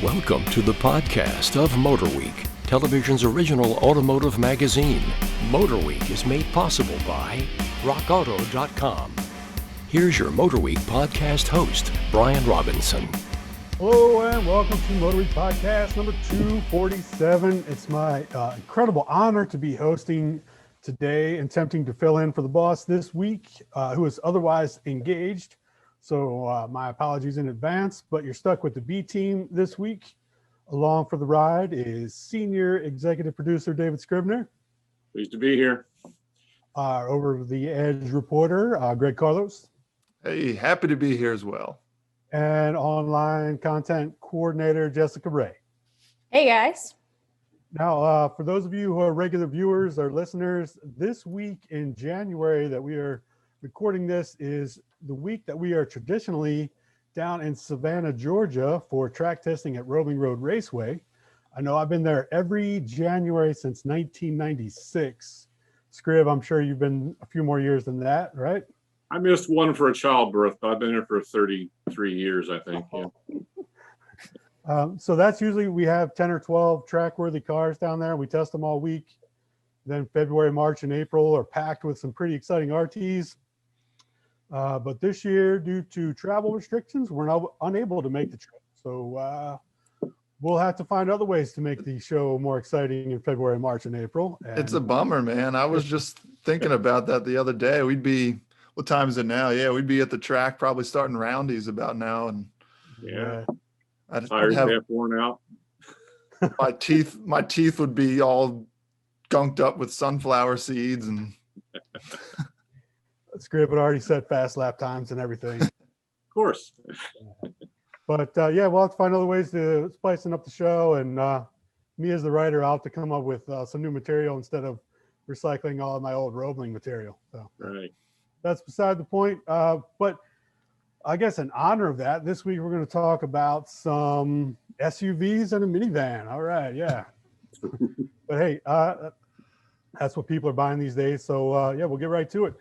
Welcome to the podcast of MotorWeek, television's original automotive magazine. MotorWeek is made possible by rockauto.com. Here's your MotorWeek podcast host, Brian Robinson. Hello and welcome to MotorWeek podcast number 247. It's my incredible honor to be hosting today and attempting to fill in for the boss this week, who is otherwise engaged. So my apologies in advance, but you're stuck with the B team this week. Along for the ride is senior executive producer David Scribner. Pleased to be here. Over the Edge reporter, Greg Carlos. Hey, happy to be here as well. And online content coordinator Jessica Ray. Hey guys. Now, for those of you who are regular viewers or listeners, this week in January that we are recording this is the week that we are traditionally down in Savannah, Georgia for track testing at Roving Road Raceway. I know I've been there every January since 1996. Scrib, I'm sure you've been a few more years than that, right? I missed one for a childbirth, but I've been here for 33 years, I think. Yeah. So that's usually, we have 10 or 12 track-worthy cars down there. We test them all week. Then February, March, and April are packed with some pretty exciting RTs. But this year, due to travel restrictions, we're now unable to make the trip. So we'll have to find other ways to make the show more exciting in February, March, and April. And it's a bummer, man. I was just thinking about that the other day. We'd be, what time is it now? Yeah, we'd be at the track probably starting roundies about now. And yeah. I'd have worn out. my teeth would be all gunked up with sunflower seeds and Scrib had already set fast lap times and everything. Of course. But yeah, we'll have to find other ways to spicing up the show. And me as the writer, I'll have to come up with some new material instead of recycling all of my old Roebling material. So right. That's beside the point. But I guess in honor of that, this week we're going to talk about some SUVs and a minivan. All right, yeah. But hey, that's what people are buying these days. So yeah, we'll get right to it.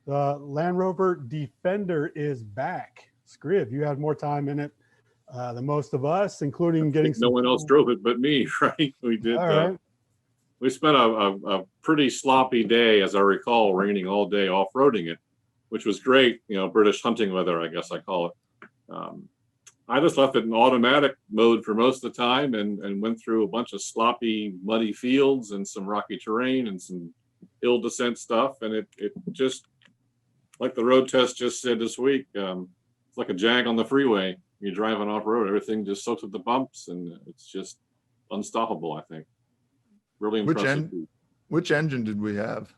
The Land Rover Defender is back. Scrib, you had more time in it than most of us, including getting no one else drove it but me, right? We did. Right. We spent a pretty sloppy day, as I recall, raining all day off-roading it, which was great. You know, British hunting weather, I guess I call it. I just left it in automatic mode for most of the time and went through a bunch of sloppy, muddy fields and some rocky terrain and some hill descent stuff. And it just, like the road test just said this week, it's like a jag on the freeway. You're driving off-road, everything just soaks up the bumps, and it's just unstoppable, I think. Really impressive. Which engine did we have?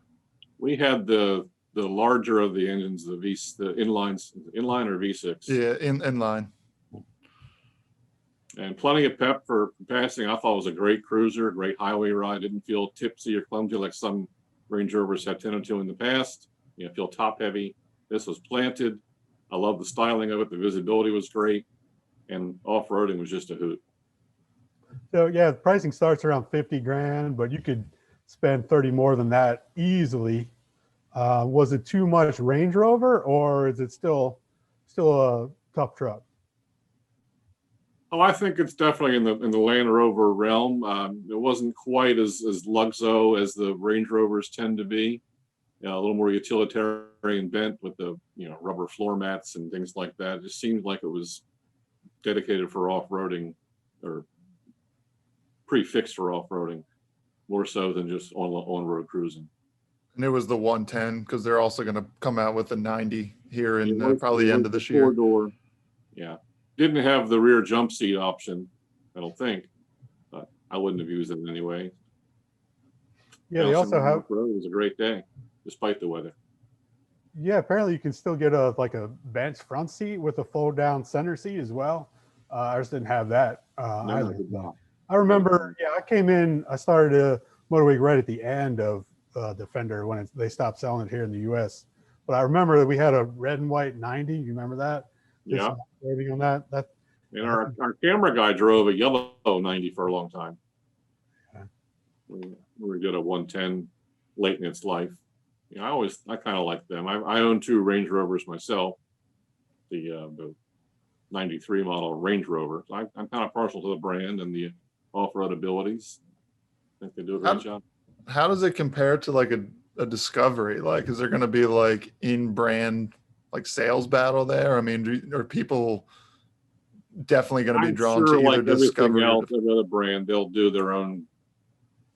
We had the larger of the engines, the inline or V6. Yeah, inline. And plenty of pep for passing. I thought it was a great cruiser, great highway ride. Didn't feel tipsy or clumsy like some Range Rovers had 10 or 2 in the past. You know, feel top heavy. This was planted. I love the styling of it. The visibility was great, and off-roading was just a hoot. So yeah, the pricing starts around 50 grand, but you could spend 30 more than that easily. Was it too much Range Rover, or is it still a tough truck? Oh, I think it's definitely in the Land Rover realm. It wasn't quite as luxo as the Range Rovers tend to be. You know, a little more utilitarian bent with the rubber floor mats and things like that. It just seemed like it was dedicated for off-roading or prefixed for off-roading, more so than just on-road cruising. And it was the 110 because they're also going to come out with a 90 here in probably the end of this year. Four-door. Yeah. Didn't have the rear jump seat option, I don't think, but I wouldn't have used it anyway. Yeah, they also have. It was a great day, despite the weather. Yeah, apparently you can still get a bench front seat with a fold down center seat as well. Ours didn't have that either. I remember, I came in, I started a MotorWeek right at the end of Defender when they stopped selling it here in the U.S. But I remember that we had a red and white 90. You remember that? Yeah. On that. And our camera guy drove a yellow 90 for a long time. Yeah. We were good at 110 late in its life. I kind of like them. I own 2 Range Rovers myself. The '93 model Range Rover. So I'm kind of partial to the brand and the off-road abilities. I think they do a great job. How does it compare to like a Discovery? Like, is there going to be like in-brand like sales battle there? I mean, are people definitely going to be drawn to either Discovery? Else, every other brand, they'll do their own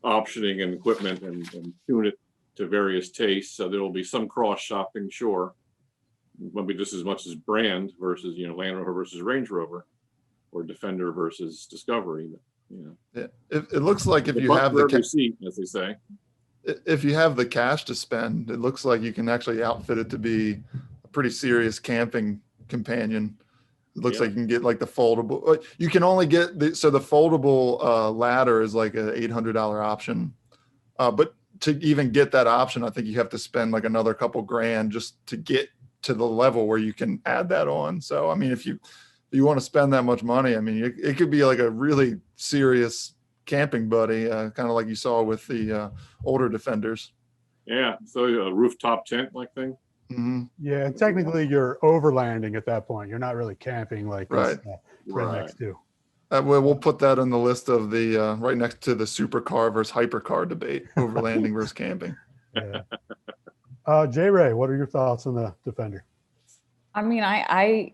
optioning and equipment and tune it to various tastes. So there will be some cross shopping, sure. Won't be just as much as brand versus, Land Rover versus Range Rover, or Defender versus Discovery. Yeah. It looks like if The you buck have for every seat, as they say. if you have the cash to spend, it looks like you can actually outfit it to be a pretty serious camping companion. It looks like you can get like the foldable. You can only get the foldable ladder is like an $800 option, but to even get that option, I think you have to spend like another couple grand just to get to the level where you can add that on. So I mean, if you want to spend that much money, I mean, it could be like a really serious camping buddy, kind of like you saw with the older Defenders. Yeah, so a rooftop tent like thing. Mm-hmm. Yeah, and technically you're overlanding at that point. You're not really camping like Right. these rednecks do. We'll put that on the list of the right next to the supercar versus hypercar debate, overlanding versus camping. Yeah. J. Ray, what are your thoughts on the Defender? I mean, I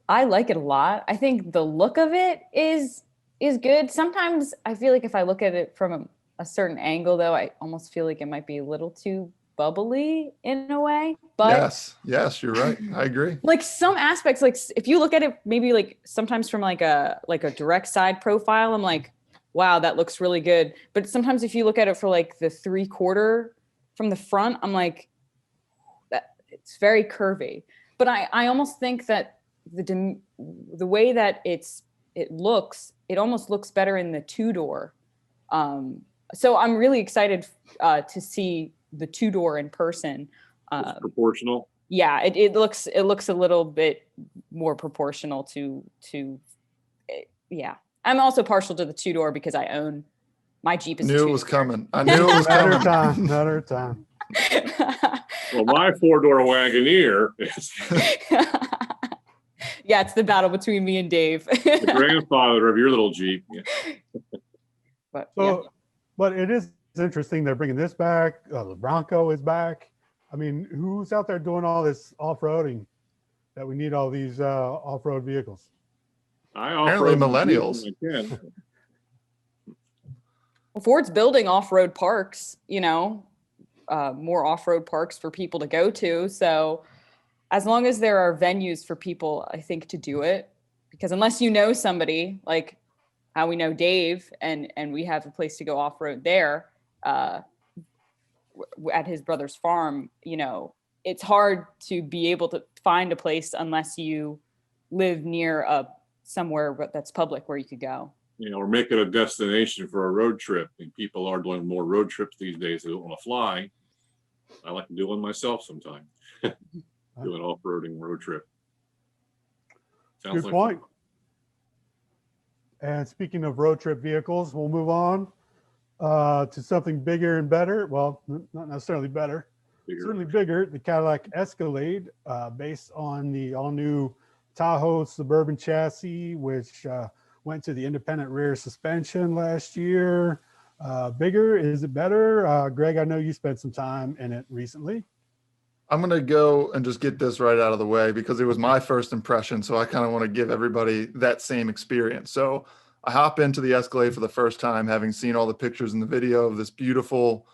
like it a lot. I think the look of it is good. Sometimes I feel like if I look at it from a certain angle, though, I almost feel like it might be a little too bubbly in a way. But yes, you're right. I agree. Like some aspects, like if you look at it, maybe like sometimes from like a direct side profile, I'm like, wow, that looks really good. But sometimes if you look at it for like the 3/4 from the front, I'm like, that it's very curvy. But I almost think that the way that it almost looks better in the 2-door. So I'm really excited to see the 2-door in person. It's proportional. Yeah, it looks a little bit more proportional to yeah. I'm also partial to the 2-door because I own my Jeep is. Knew it was coming. I knew it was coming. Another time. Well, my 4-door Wagoneer is yeah, it's the battle between me and Dave. the grandfather of your little Jeep. Yeah. But it is interesting they're bringing this back. The Bronco is back. I mean, who's out there doing all this off-roading that we need all these off-road vehicles? Apparently millennials. Well, Ford's building off-road parks, more off-road parks for people to go to. So as long as there are venues for people, I think, to do it, because unless you know somebody like how we know Dave and we have a place to go off-road there at his brother's farm, it's hard to be able to find a place unless you live near somewhere that's public where you could go. Or make it a destination for a road trip. And people are doing more road trips these days. They don't want to fly. I like to do one myself sometime. Do an off-roading road trip. Sounds Good like point. And speaking of road trip vehicles, we'll move on to something bigger and better. Well, not necessarily better. Certainly bigger. The Cadillac Escalade, based on the all-new Tahoe Suburban chassis, which went to the independent rear suspension last year. Bigger, is it better? Greg, I know you spent some time in it recently. I'm going to go and just get this right out of the way because it was my first impression. So I kind of want to give everybody that same experience. So I hop into the Escalade for the first time, having seen all the pictures and the video of this beautiful,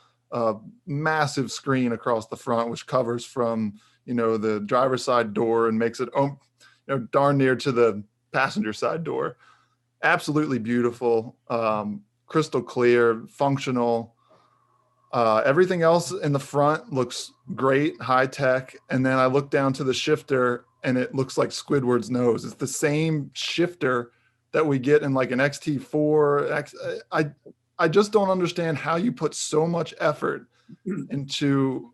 massive screen across the front, which covers from, the driver's side door and makes it, darn near to the passenger side door. Absolutely beautiful, crystal clear, functional. Everything else in the front looks great, high tech. And then I look down to the shifter and it looks like Squidward's nose. It's the same shifter that we get in like an XT4. I just don't understand how you put so much effort into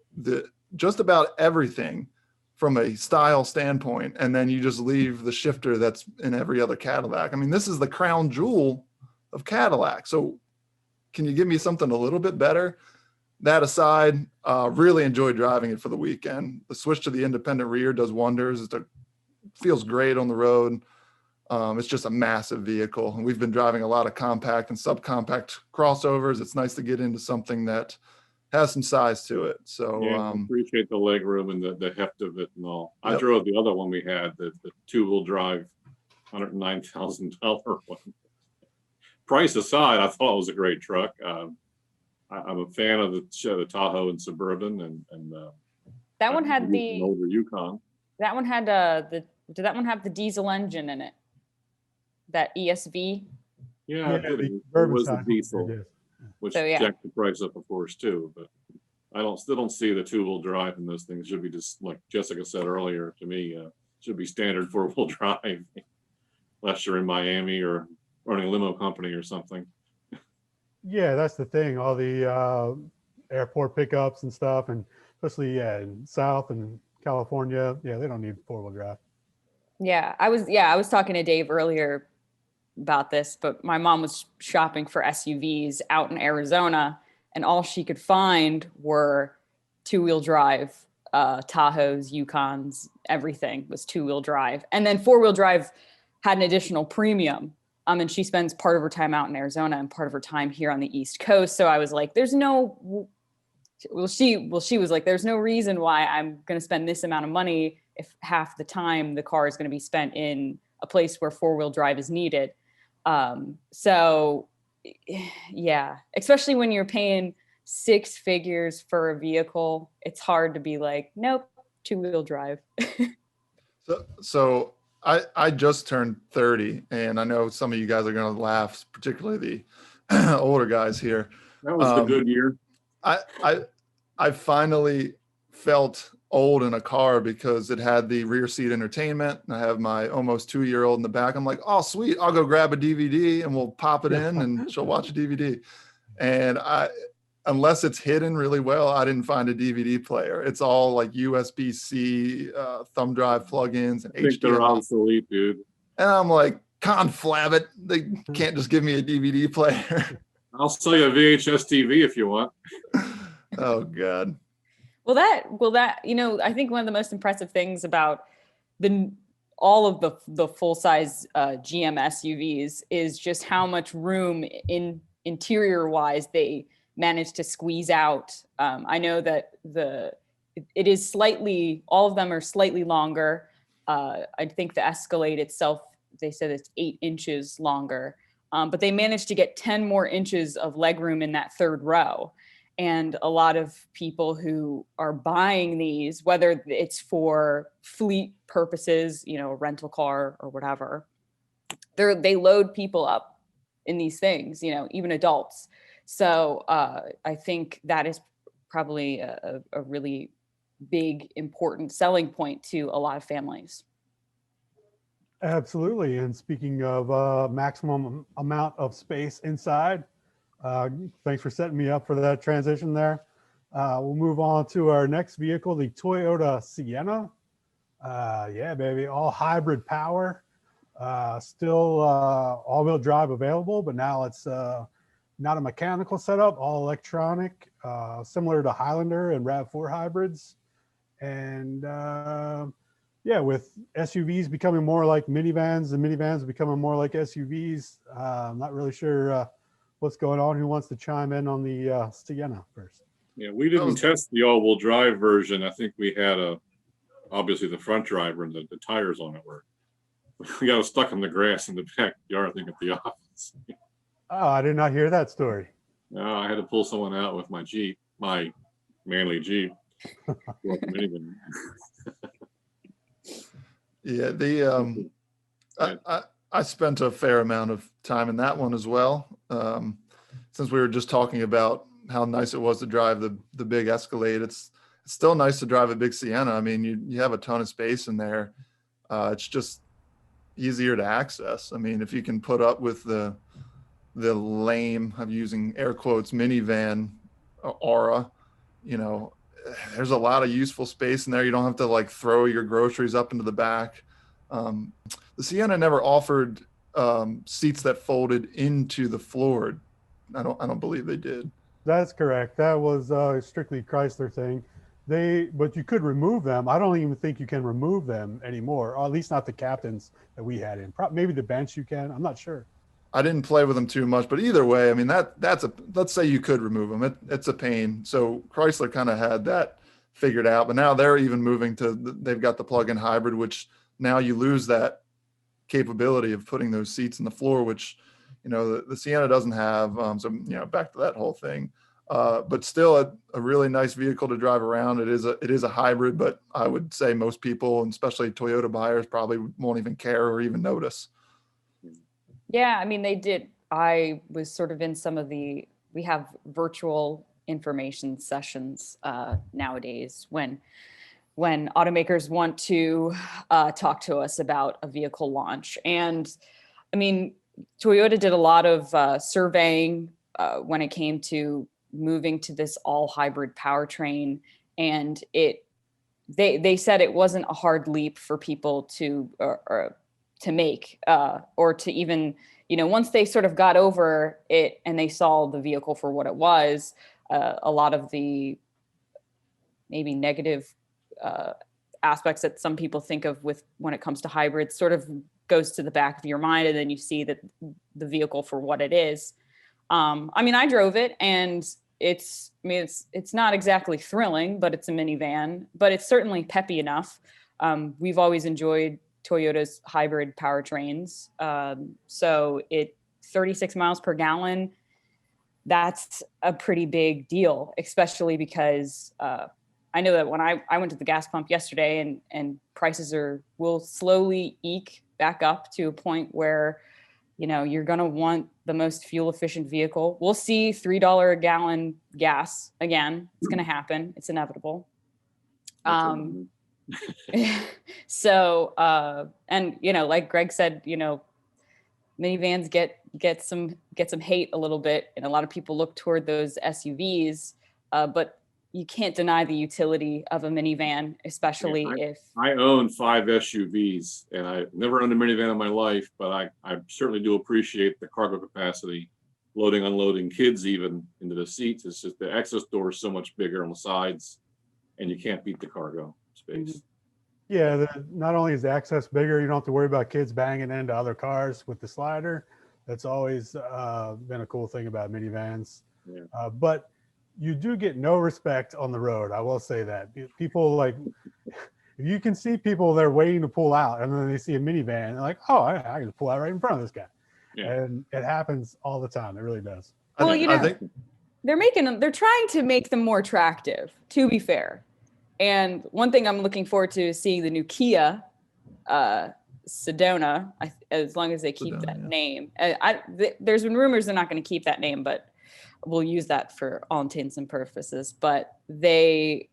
just about everything from a style standpoint. And then you just leave the shifter that's in every other Cadillac. I mean, this is the crown jewel of Cadillac. So can you give me something a little bit better? That aside, really enjoyed driving it for the weekend. The switch to the independent rear does wonders. It feels great on the road. It's just a massive vehicle, and we've been driving a lot of compact and subcompact crossovers. It's nice to get into something that has some size to it. So Yeah, I appreciate the leg room and the heft of it and all. I Yep. drove the other one we had, the two-wheel drive $109,000 one. Price aside, I thought it was a great truck. I'm a fan of the Tahoe and Suburban, and That one had an the, older Yukon. that one had did that one have the diesel engine in it? That ESV? Yeah, it the it Suburban was a side, diesel, it is. which So, yeah. jacked the price up, of course, too. But I still don't see the two-wheel drive in those things. Should be just like Jessica said earlier to me. Should be standard four-wheel drive, unless you're in Miami or running a limo company or something. Yeah, that's the thing. All the airport pickups and stuff, and especially in South and California, yeah, they don't need four-wheel drive. Yeah, I was talking to Dave earlier about this, but my mom was shopping for SUVs out in Arizona, and all she could find were two-wheel drive Tahoes, Yukons, everything was two-wheel drive. And then four-wheel drive had an additional premium. And she spends part of her time out in Arizona and part of her time here on the East Coast. So I was like, she was like, there's no reason why I'm going to spend this amount of money if half the time the car is going to be spent in a place where four-wheel drive is needed. So yeah, especially when you're paying six figures for a vehicle, it's hard to be like, nope, two-wheel drive. So I just turned 30, and I know some of you guys are going to laugh, particularly the older guys here. That was the good year. I finally felt old in a car because it had the rear seat entertainment, and I have my almost 2-year-old in the back. I'm like, oh, sweet, I'll go grab a DVD and we'll pop it in and she'll watch a DVD. And unless it's hidden really well, I didn't find a DVD player. It's all like USB-C, thumb drive plugins, and I think they're HDMI. obsolete, dude. And I'm like, conflab it. They can't just give me a DVD player. I'll sell you a VHS TV if you want. Oh God. Well, that, I think one of the most impressive things about all of the full-size GM SUVs is just how much room interior-wise they managed to squeeze out. I know that it is all of them are slightly longer. I think the Escalade itself, they said it's 8 inches longer, but they managed to get 10 more inches of legroom in that third row. And a lot of people who are buying these, whether it's for fleet purposes, a rental car or whatever, they load people up in these things, even adults. So I think that is probably a really big, important selling point to a lot of families. Absolutely. And speaking of maximum amount of space inside, thanks for setting me up for that transition there. We'll move on to our next vehicle, the Toyota Sienna. Yeah, baby, all hybrid power. Still all-wheel drive available, but now it's not a mechanical setup, all electronic, similar to Highlander and RAV4 hybrids. And yeah, with SUVs becoming more like minivans and minivans becoming more like SUVs, I'm not really sure what's going on. Who wants to chime in on the Sienna first? Yeah, we didn't test the all-wheel drive version. I think we had obviously the front driver and the tires on it were. We got stuck in the grass in the backyard, I think, at the office. Oh, I did not hear that story. No, I had to pull someone out with my Jeep, my manly Jeep. Yeah, I spent a fair amount of time in that one as well. Since we were just talking about how nice it was to drive the big Escalade, it's still nice to drive a big Sienna. I mean, you have a ton of space in there. It's just easier to access. I mean, if you can put up with the lame, I'm using air quotes, minivan aura, there's a lot of useful space in there. You don't have to like throw your groceries up into the back. The Sienna never offered seats that folded into the floor. I don't believe they did. That's correct. That was a strictly Chrysler thing. but you could remove them. I don't even think you can remove them anymore, or at least not the captains that we had in. Maybe the bench you can. I'm not sure. I didn't play with them too much, but either way, I mean, let's say you could remove them. It's a pain. So Chrysler kind of had that figured out, but now they're even moving to, they've got the plug-in hybrid, which now you lose that capability of putting those seats in the floor, which, you know, the Sienna doesn't have. So, you know, back to that whole thing. But still a really nice vehicle to drive around. It is a hybrid, but I would say most people, and especially Toyota buyers, probably won't even care or even notice. Yeah, I mean, they did. I was sort of in some of we have virtual information sessions nowadays when automakers want to talk to us about a vehicle launch. And I mean, Toyota did a lot of surveying when it came to moving to this all hybrid powertrain. And they said it wasn't a hard leap for people to make or to even, you know, once they sort of got over it and they saw the vehicle for what it was, a lot of the maybe negative aspects that some people think of when it comes to hybrids sort of goes to the back of your mind, and then you see that the vehicle for what it is. I mean, I drove it, and it's not exactly thrilling, but it's a minivan, but it's certainly peppy enough. We've always enjoyed Toyota's hybrid powertrains. So 36 miles per gallon, that's a pretty big deal, especially because I know that when I went to the gas pump yesterday, and prices will slowly eke back up to a point where, you know, you're going to want the most fuel efficient vehicle. We'll see $3 a gallon gas again. It's going to happen. It's inevitable. So, and, you know, like Greg said, you know, minivans get some hate a little bit, and a lot of people look toward those SUVs, but you can't deny the utility of a minivan, especially if I own 5 SUVs, and I never owned a minivan in my life, but I certainly do appreciate the cargo capacity, loading, unloading kids even into the seats. It's just the access door is so much bigger on the sides, and you can't beat the cargo space. Yeah, not only is the access bigger, you don't have to worry about kids banging into other cars with the slider. That's always been a cool thing about minivans. Yeah. But you do get no respect on the road. I will say that. People, like, you can see people, they're waiting to pull out, and then they see a minivan, and they're like, oh, I can pull out right in front of this guy. Yeah. And it happens all the time. It really does. Well, you know, they're trying to make them more attractive, to be fair. And one thing I'm looking forward to is seeing the new Kia Sedona, as long as they keep that name. There's been rumors they're not going to keep that name, but we'll use that for all intents and purposes. But the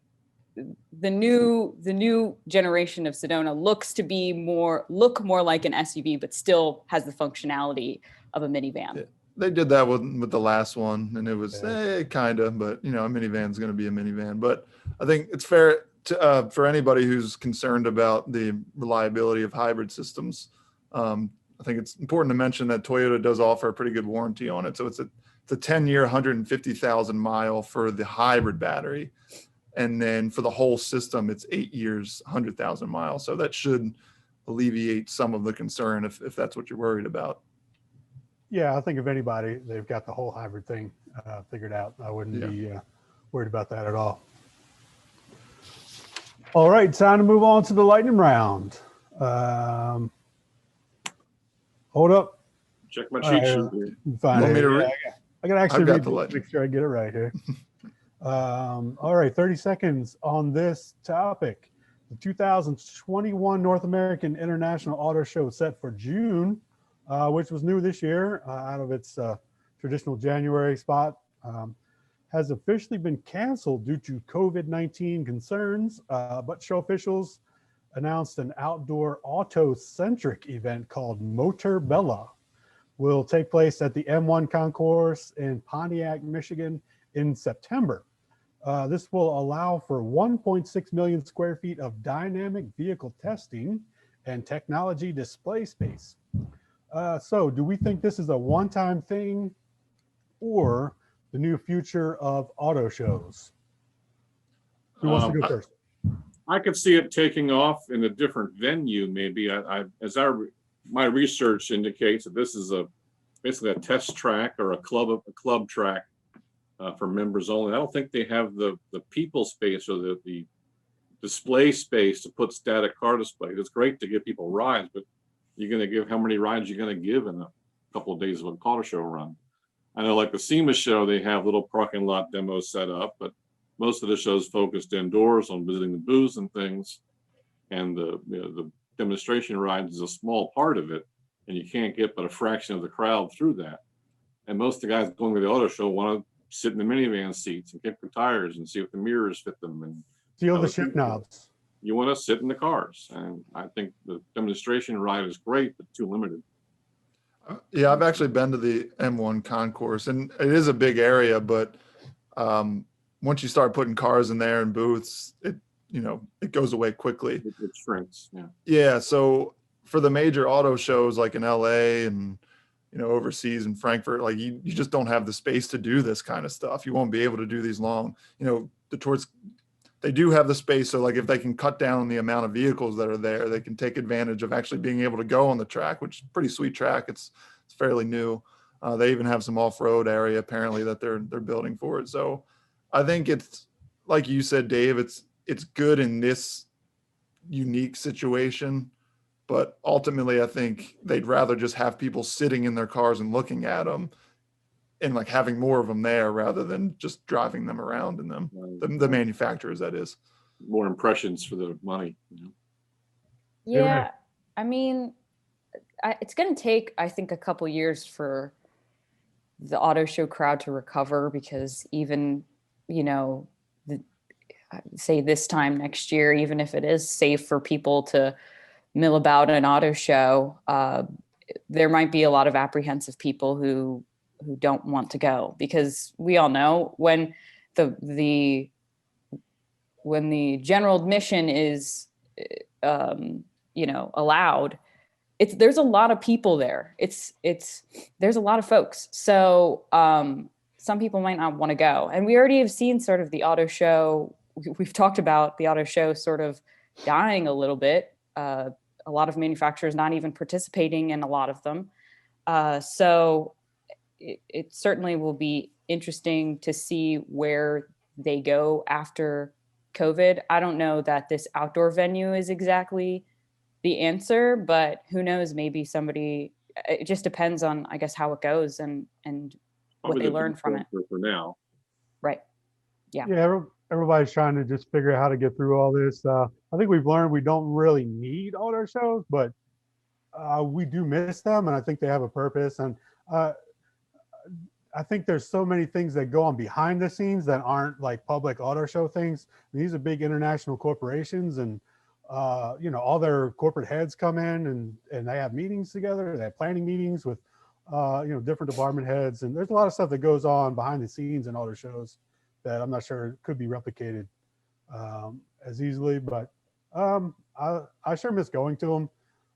new generation of Sedona looks to be more like an SUV, but still has the functionality of a minivan. Yeah. They did that with the last one, and it was kind of, but you know, a minivan is going to be a minivan. But I think it's fair to, for anybody who's concerned about the reliability of hybrid systems. I think it's important to mention that Toyota does offer a pretty good warranty on it. So it's a 10-year, 150,000 mile for the hybrid battery, and then for the whole system, it's 8 years, 100,000 miles. So that should alleviate some of the concern if that's what you're worried about. Yeah, I think if anybody, they've got the whole hybrid thing figured out. I wouldn't be worried about that at all. All right, time to move on to the lightning round. Hold up. Check my cheat sheet here. Fine. I got to actually read the make sure I get it right here. All right, 30 seconds on this topic. The 2021 North American International Auto Show set for June, which was new this year out of its traditional January spot, has officially been canceled due to COVID-19 concerns, but show officials announced an outdoor auto-centric event called Motor Bella will take place at the M1 Concourse in Pontiac, Michigan in September. This will allow for 1.6 million square feet of dynamic vehicle testing and technology display space. So do we think this is a one-time thing or the new future of auto shows? Who wants to go first? I could see it taking off in a different venue, maybe. My research indicates that this is basically a test track or a club track for members only. I don't think they have the people space or the display space to put static car displays. It's great to give people rides, but you're going to give how many rides you're going to give in a couple of days of a auto show run. I know, like the SEMA show, they have little parking lot demos set up, but most of the shows focused indoors on visiting the booths and things, and the demonstration rides is a small part of it, and you can't get but a fraction of the crowd through that. And most of the guys going to the auto show want to sit in the minivan seats and kick the tires and see if the mirrors fit them and Feel the shift knobs. You want to sit in the cars, and I think the demonstration ride is great, but too limited. Yeah, I've actually been to the M1 concourse, and it is a big area, but once you start putting cars in there and booths, it goes away quickly. It shrinks. Yeah. Yeah. So for the major auto shows like in LA and overseas in Frankfurt, like you just don't have the space to do this kind of stuff. You won't be able to do these long. The tours, they do have the space. So like if they can cut down the amount of vehicles that are there, they can take advantage of actually being able to go on the track, which is a pretty sweet track. It's fairly new. They even have some off-road area apparently that they're building for it. So I think it's like you said, Dave, it's good in this unique situation, but ultimately I think they'd rather just have people sitting in their cars and looking at them and like having more of them there rather than just driving them around in them. The manufacturers, that is. More impressions for the money. Yeah, I mean, it's going to take, I think, a couple years for the auto show crowd to recover, because even, say this time next year, even if it is safe for people to mill about an auto show, there might be a lot of apprehensive people who don't want to go, because we all know when the general admission is allowed, there's a lot of people there. There's a lot of folks. So some people might not want to go. And we already have seen sort of the auto show. We've talked about the auto show sort of dying a little bit. A lot of manufacturers not even participating in a lot of them. So it certainly will be interesting to see where they go after COVID. I don't know that this outdoor venue is exactly the answer, but who knows, maybe somebody, it just depends on, I guess, how it goes and what they learn from it. For now. Right. Yeah. Yeah. Everybody's trying to just figure out how to get through all this. I think we've learned we don't really need auto shows, but we do miss them. And I think they have a purpose. And I think there's so many things that go on behind the scenes that aren't like public auto show things. These are big international corporations, and all their corporate heads come in and they have meetings together. They have planning meetings with different department heads, and there's a lot of stuff that goes on behind the scenes in auto shows that I'm not sure could be replicated as easily. But I sure miss going to them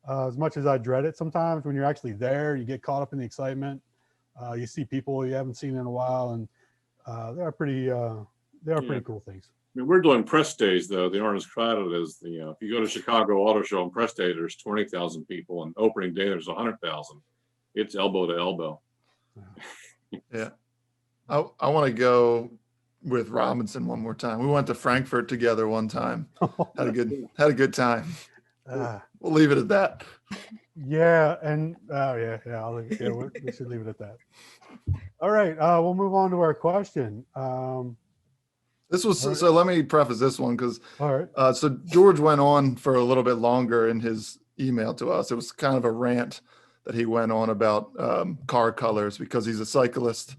as much as I dread it. Sometimes when you're actually there, you get caught up in the excitement. You see people you haven't seen in a while, and they are pretty cool things. I mean, we're doing press days, though. They aren't as crowded as if you go to Chicago Auto Show on press day, there's 20,000 people, and opening day there's 100,000. It's elbow to elbow. Yeah. I want to go with Robinson one more time. We went to Frankfurt together one time. Had a good time. We'll leave it at that. Yeah, and we should leave it at that. All right, we'll move on to our question. This was so. Let me preface this one because all right. So George went on for a little bit longer in his email to us. It was kind of a rant that he went on about car colors, because he's a cyclist,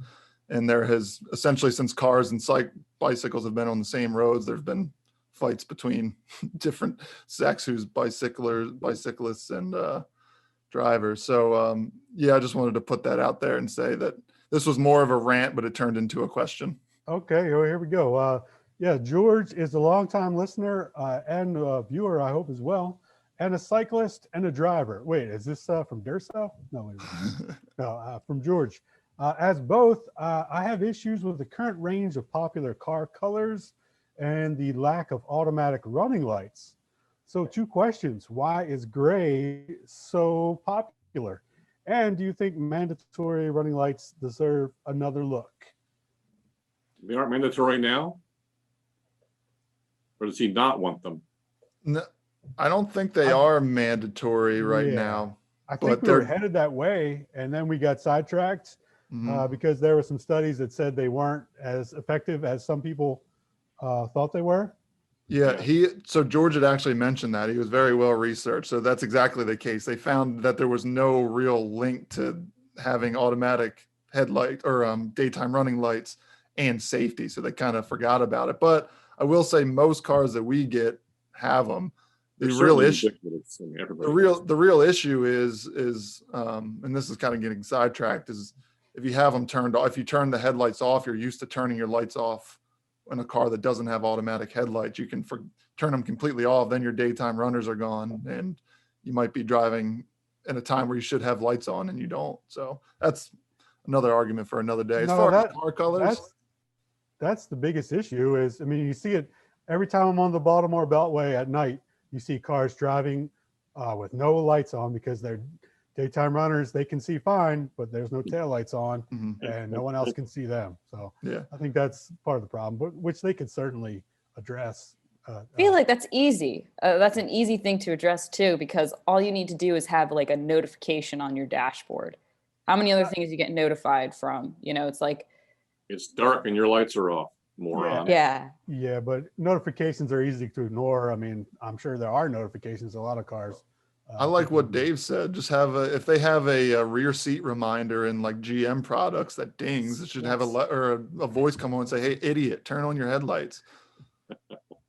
and there has essentially, since cars and bicycles have been on the same roads, there's been fights between different sex who's bicyclists and drivers. So I just wanted to put that out there and say that this was more of a rant, but it turned into a question. Okay, here we go. George is a longtime listener and a viewer, I hope, as well, and a cyclist and a driver. Wait, is this from Durso? No, no, from George. As both, I have issues with the current range of popular car colors. and the lack of automatic running lights. So, two questions. Why is gray so popular? And do you think mandatory running lights deserve another look? They aren't mandatory now? Or does he not want them? No, I don't think they are mandatory right Yeah. now. I think But we were they're- headed that way, and then we got sidetracked Mhm. because there were some studies that said they weren't as effective as some people thought they were. Yeah, so George had actually mentioned that. He was very well researched. So that's exactly the case. They found that there was no real link to having automatic headlight or daytime running lights and safety. So they kind of forgot about it. But I will say most cars that we get have them. The They're real certainly issue, ubiquitous. I mean, everybody has them. the real issue is and this is kind of getting sidetracked, is if you have them turned off, if you turn the headlights off, you're used to turning your lights off in a car that doesn't have automatic headlights. You can turn them completely off, then your daytime runners are gone, and you might be driving in a time where you should have lights on and you don't. So that's another argument for another day. As No, far as car colors, that's the biggest issue is, I mean, you see it every time I'm on the Baltimore Beltway at night, you see cars driving with no lights on because they're daytime runners. They can see fine, but there's no taillights on and no one else can see them. So yeah, I think that's part of the problem, but which they could certainly address. I feel like that's easy. That's an easy thing to address too, because all you need to do is have like a notification on your dashboard. How many other things you get notified from? You know, it's like, It's dark and your lights are off, moron. yeah. Yeah, but notifications are easy to ignore. I mean, I'm sure there are notifications in a lot of cars. I like what Dave said. Just have if they have a rear seat reminder in like GM products that dings, it should have a voice come on and say, "Hey, idiot, turn on your headlights."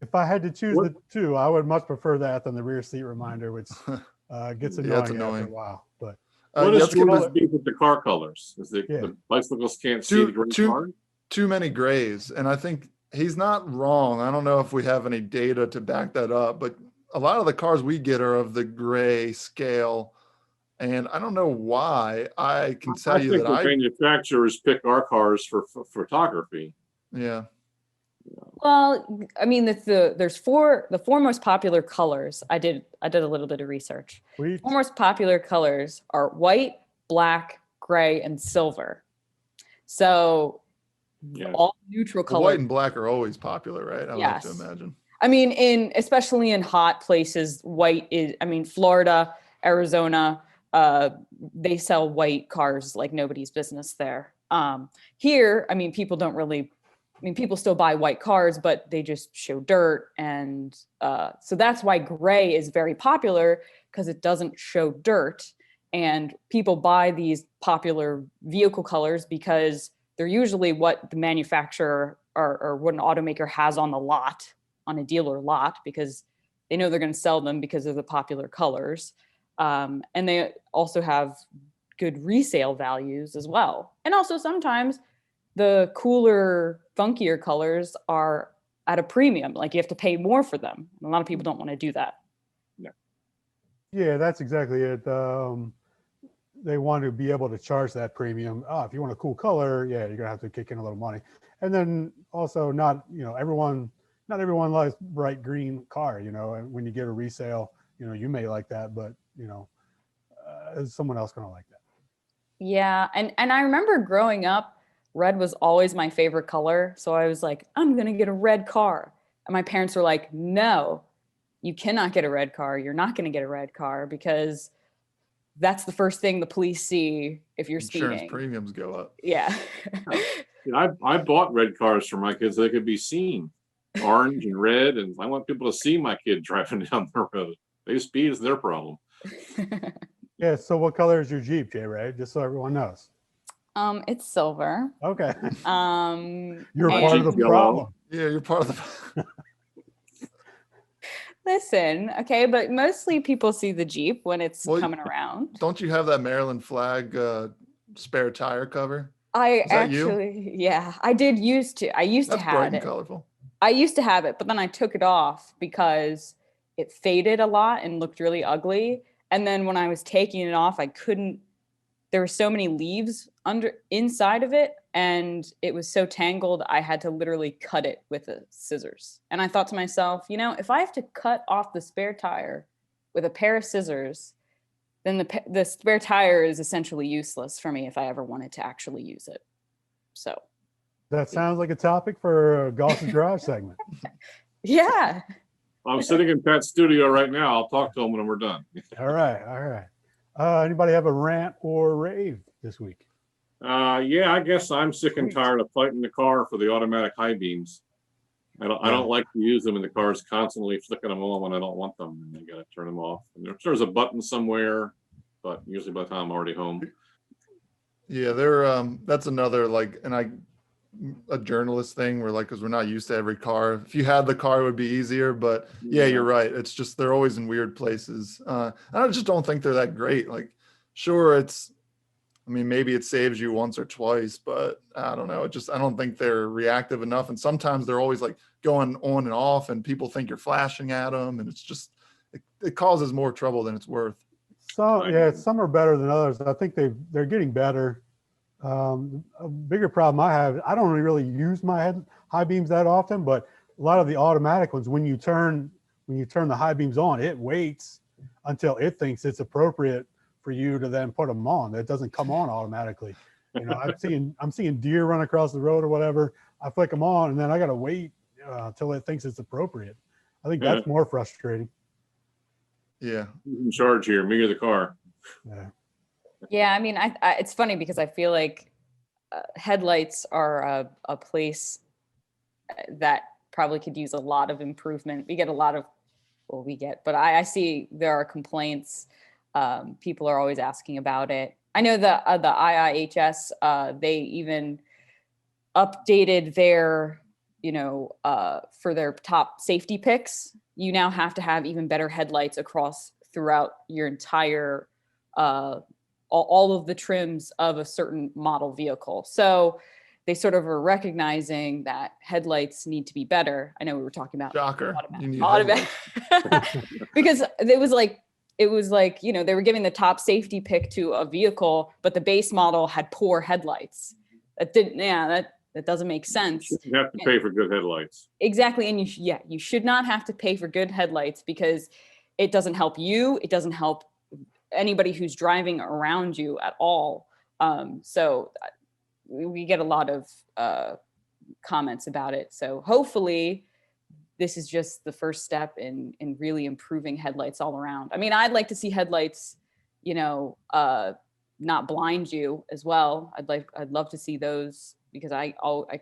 If I had to choose the two, I would much prefer that than the rear seat reminder, which gets annoying, Yeah, it's after annoying. a while. But What let's is get George's beef with the car colors? Is the, Yeah. the bicyclists can't see the gray car? too many grays, and I think he's not wrong. I don't know if we have any data to back that up, but a lot of the cars we get are of the gray scale, and I don't know why. I can tell you think that the manufacturers pick our cars for photography. yeah. Well, I mean, the four most popular colors. I did a little bit of research. we, Four most popular colors are white, black, gray, and silver. So Yeah. all neutral Well, colors. white and black are always popular, right? I would have to Yes. imagine. I mean, especially in hot places, white is. I mean, Florida, Arizona, they sell white cars like nobody's business there. Here, I mean, people don't really. I mean, people still buy white cars, but they just show dirt, and so that's why gray is very popular, because it doesn't show dirt, and people buy these popular vehicle colors because they're usually what the manufacturer or what an automaker has on the lot, on a dealer lot, because they know they're going to sell them because of the popular colors. And they also have good resale values as well. And also sometimes the cooler, funkier colors are at a premium. Like you have to pay more for them. And a lot of people don't want to do that. yeah, that's exactly it. They want to be able to charge that premium. If you want a cool color, yeah, you're gonna have to kick in a little money. And then also, not everyone likes bright green car. And when you get a resale, you may like that, but is someone else gonna like that? Yeah. And I remember growing up, red was always my favorite color. So I was like, I'm going to get a red car. And my parents were like, no, you cannot get a red car. You're not going to get a red car because that's the first thing the police see if you're Insurance speeding. premiums go up. Yeah. I bought red cars for my kids so they could be seen, orange and red, and I want people to see my kid driving down the road. They speed is their problem. Yeah. So what color is your Jeep, Jay Ray? Just so everyone knows. It's silver. Okay. You're part of the Yellow. problem. Yeah, you're part of the. Listen, okay, but mostly people see the Jeep when it's Well, coming around. Don't you have that Maryland flag spare tire cover? I Is that you? actually, yeah, I did used to. I used That's to bright have and it. colorful. I used to have it, but then I took it off because it faded a lot and looked really ugly. And then when I was taking it off, I couldn't. There were so many leaves inside of it, and it was so tangled, I had to literally cut it with a scissors. And I thought to myself, if I have to cut off the spare tire with a pair of scissors, then the spare tire is essentially useless for me if I ever wanted to actually use it. So that sounds like a topic for a Gauss's Garage segment. Yeah. I'm sitting in Pat's studio right now. I'll talk to him when we're done. All right. Anybody have a rant or rave this week? Yeah, I guess I'm sick and tired of fighting the car for the automatic high beams. I don't like to use them in the cars, constantly flicking them on when I don't want them, and I got to turn them off. And there's a button somewhere, but usually by the time I'm already home. Yeah, that's another a journalist thing where because we're not used to every car. If you had the car, it would be easier. But yeah, you're right. It's just they're always in weird places. I just don't think they're that great. Sure, maybe it saves you once or twice, but I don't know. I don't think they're reactive enough. And sometimes they're always going on and off, and people think you're flashing at them, and it's just it causes more trouble than it's worth. Some are better than others. I think they're getting better. A bigger problem I have, I don't really use my high beams that often, but a lot of the automatic ones, when you turn the high beams on, it waits until it thinks it's appropriate for you to then put them on. It doesn't come on automatically. I'm seeing deer run across the road or whatever. I flick them on, and then I got to wait until it thinks it's appropriate. I think that's more frustrating. Yeah. Who's in charge here, me or the car? Yeah, it's funny because I feel like headlights are a place that probably could use a lot of improvement. We get a lot of, but I see there are complaints. People are always asking about it. I know the IIHS, they even updated their, for their top safety picks. You now have to have even better headlights throughout your entire all of the trims of a certain model vehicle. So they sort of are recognizing that headlights need to be better. I know we were talking about Shocker. automatic. Because it was like, they were giving the top safety pick to a vehicle, but the base model had poor headlights. That doesn't make sense. You have to pay for good headlights. Exactly. And you should not have to pay for good headlights because it doesn't help you. It doesn't help anybody who's driving around you at all. So we get a lot of comments about it. So hopefully this is just the first step in really improving headlights all around. I'd like to see headlights, not blind you as well. I'd love to see those because I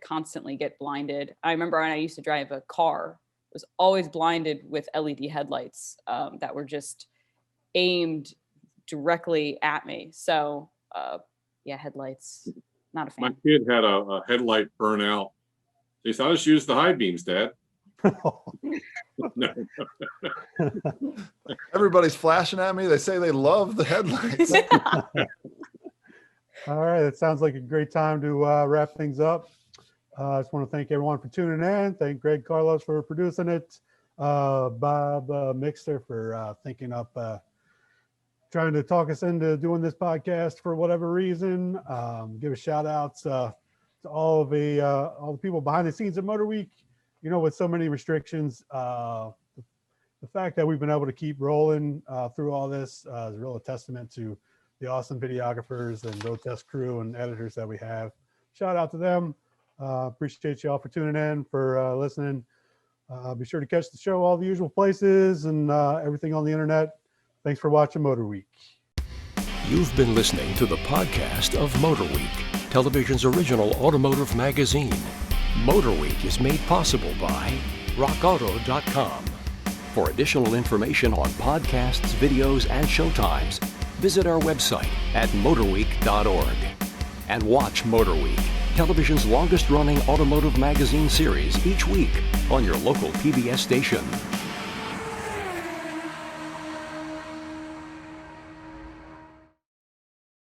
constantly get blinded. I remember when I used to drive a car, I was always blinded with LED headlights that were just aimed directly at me. So headlights, not a fan. My kid had a headlight burn out. He said, "I'll just use the high beams, Dad." No. Everybody's flashing at me. They say they love the headlights. All right. It sounds like a great time to wrap things up. I just want to thank everyone for tuning in. Thank Greg Carlos for producing it. Bob Mixter for thinking up, trying to talk us into doing this podcast for whatever reason. Give a shout out to all the people behind the scenes at MotorWeek. With so many restrictions, the fact that we've been able to keep rolling through all this is a real testament to the awesome videographers and road test crew and editors that we have. Shout out to them. Appreciate y'all for tuning in, for listening. Be sure to catch the show all the usual places and everything on the internet. Thanks for watching MotorWeek. You've been listening to the podcast of MotorWeek, television's original automotive magazine. MotorWeek is made possible by RockAuto.com. For additional information on podcasts, videos, and showtimes, visit our website at motorweek.org. And watch MotorWeek, television's longest-running automotive magazine series each week on your local PBS station.